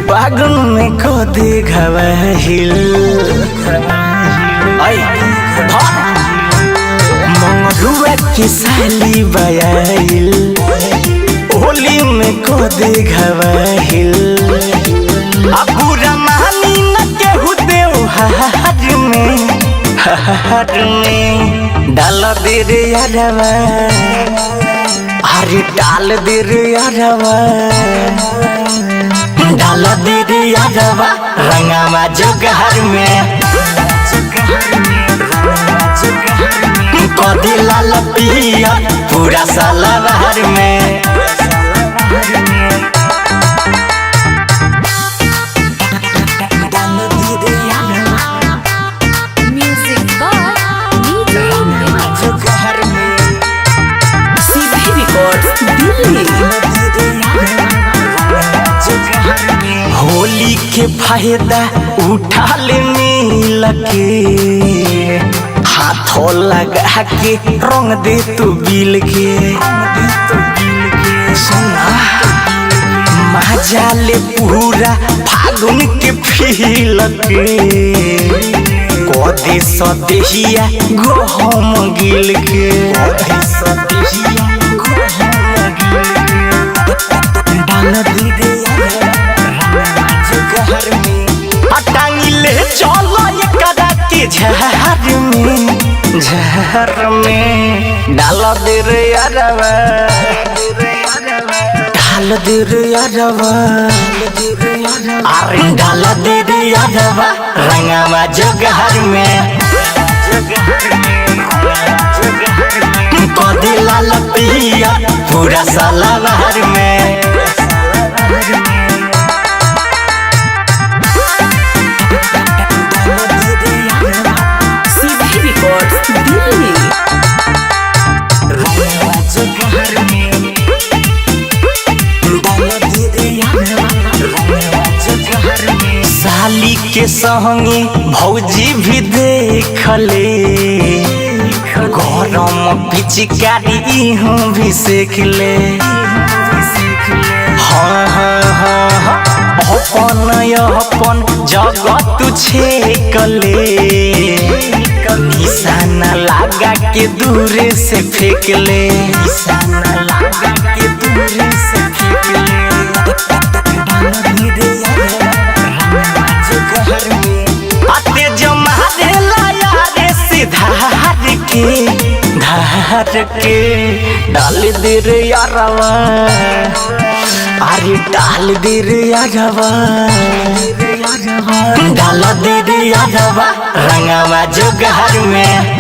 बागन में को देखवा हिल मंगरुआ की साली बयाइल होली में को देखवा हिल अबूरा मानी न केहू देवहार में डाल दे रे यारवा अरे डाल दे रे यारवा डाल दे रे यारवा रंगावा जोगहर में कदी लाल पिया पूरा साला बाहर में होली के फायदा उठा ले मिल के हाथों लगा के रंग दे तू बिल के सुना मजा ले पूरा फागुन के फील के कोदे सदेहिया गहम गिल के डाल दे दे चलो ये कदा के झहर में डाल दे रे यारवा डाल दे रे यारवा अरे डाल दे रे यारवा रंगावा जोगहर में कदी लाल पिया पूरा साला बाहर में साली के संगे भौजी भी देखले गरम पिचकारी हूँ भी सेख ले हाँ हाँ हाँ अपन अपन जगह तू छेकले निशाना लगा के दूर से फेंक ले निशाना लगा के दूर से फेंक ले आते जमा दे लाया रे धार के डाल दे रे यारवा अरे डाल दे रे यारवा डाल दे रे यारवा रंगावा जोगहर में